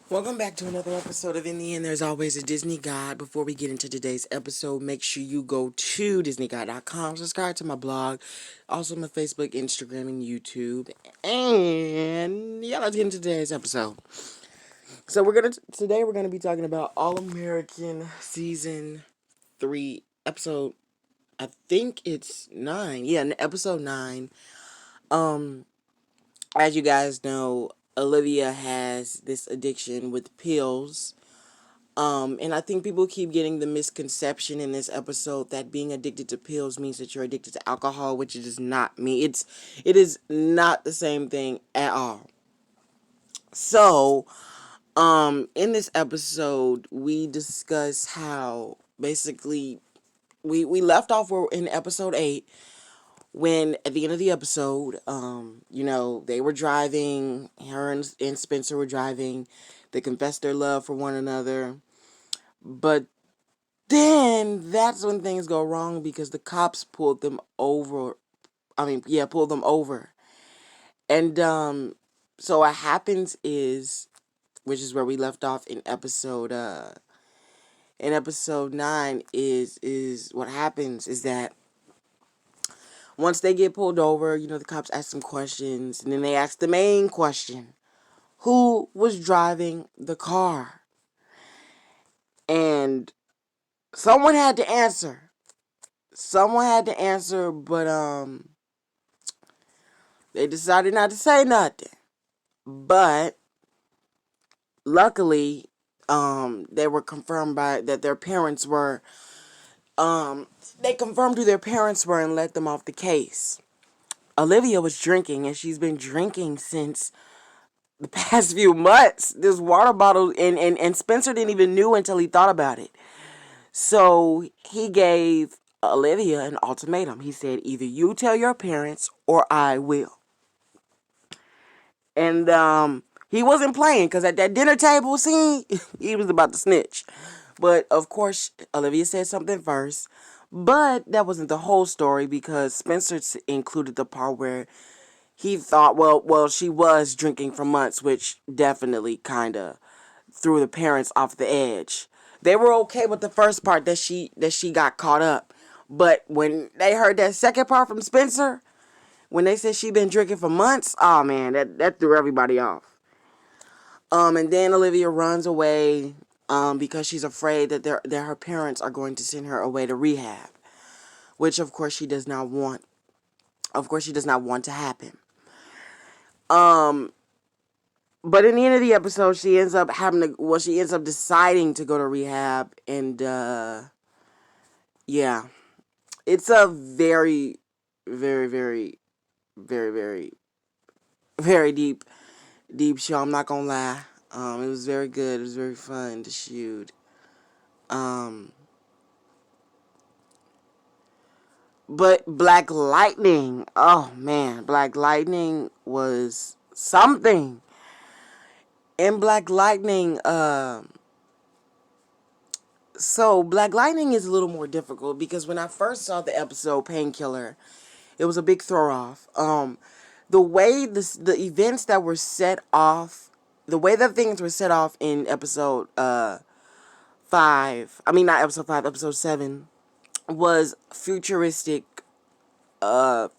Welcome back to another episode of In the End There's Always a Disney Guide. Before we get into today's episode, make sure you go to DisneyGuide.com, subscribe to my blog, also my Facebook, Instagram, and YouTube. And yeah, let's get into today's episode. So today we're gonna be talking about All American Season 3, episode, I think it's 9. Yeah, episode 9. Um, as you guys know, Olivia has this addiction with pills. And I think people keep getting the misconception in this episode that being addicted to pills means that you're addicted to alcohol, which it does not mean. It is not the same thing at all. So, in this episode, we discuss how basically we left off in episode 8 when at the end of the episode, they were driving, her and Spencer were driving, they confessed their love for one another, but then that's when things go wrong because the cops pulled them over. Pulled them over. And so what happens is, which is where we left off in episode 9, is what happens is that once they get pulled over, the cops ask some questions, and then they ask the main question: who was driving the car? And someone had to answer. But they decided not to say nothing. But luckily, they were confirmed by that their parents were. They confirmed who their parents were and let them off the case. Olivia was drinking, and she's been drinking since the past few months. This water bottle, and Spencer didn't even knew until he thought about it. So he gave Olivia an ultimatum. He said, either you tell your parents or I will. And he wasn't playing because at that dinner table scene, he was about to snitch. But of course, Olivia said something first. But that wasn't the whole story because Spencer included the part where he thought, well, she was drinking for months, which definitely kind of threw the parents off the edge. They were okay with the first part that she got caught up. But when they heard that second part from Spencer, when they said she'd been drinking for months, oh man, that threw everybody off. And then Olivia runs away because she's afraid that her parents are going to send her away to rehab, which of course she does not want. Of course she does not want to happen. But in the end of the episode, she ends up deciding to go to rehab, and yeah, it's a very, very, very, very, very, very deep show. I'm not gonna lie. It was very good. It was very fun to shoot. But Black Lightning, oh man, Black Lightning was something. In Black Lightning, so Black Lightning is a little more difficult because when I first saw the episode Painkiller, it was a big throw off. The way the events that were set off, the way that things were set off in episode 5, I mean not episode 5, episode 7, was futuristic. It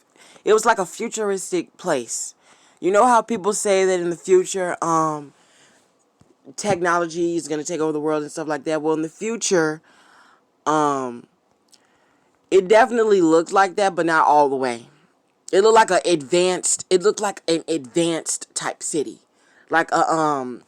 was like a futuristic place. You know how people say that in the future, technology is gonna take over the world and stuff like that. Well, in the future, it definitely looked like that, but not all the way. It looked like an advanced type city. Like how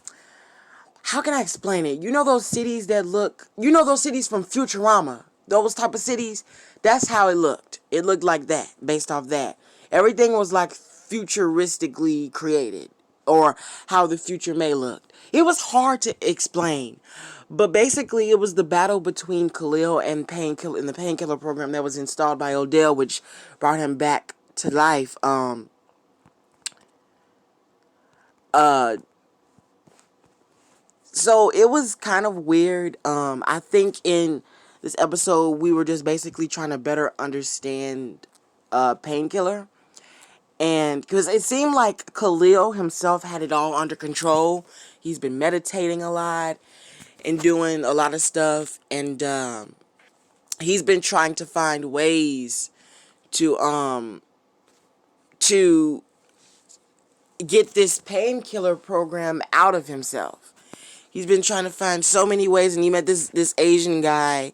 can I explain it? You know those cities those cities from Futurama? Those type of cities? That's how it looked. It looked like that, based off that. Everything was like futuristically created, or how the future may look. It was hard to explain. But basically, it was the battle between Khalil and Painkiller in the Painkiller program that was installed by Odell, which brought him back to life. So it was kind of weird. I think in this episode we were just basically trying to better understand Painkiller, And because it seemed like Khalil himself had it all under control. He's been meditating a lot and doing a lot of stuff. And he's been trying to find ways to get this painkiller program out of himself. He's been trying to find so many ways, and he met this Asian guy,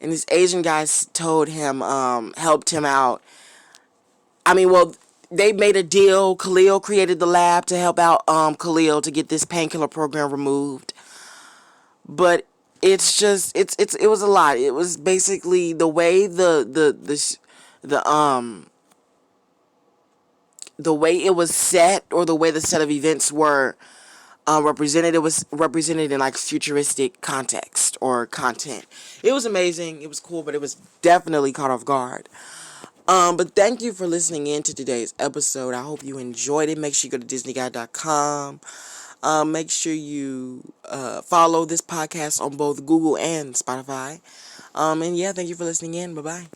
and this Asian guy told him, helped him out. I mean, well, they made a deal. Khalil created the lab to help out Khalil to get this painkiller program removed. But it's just it was a lot. It was basically the way the way it was set, or the way the set of events were represented. It was represented in like futuristic context or content. It was amazing. It was cool, but it was definitely caught off guard. But thank you for listening in to today's episode. I hope you enjoyed it. Make sure you go to DisneyGuy.com. Make sure you follow this podcast on both Google and Spotify. And yeah, thank you for listening in. Bye-bye.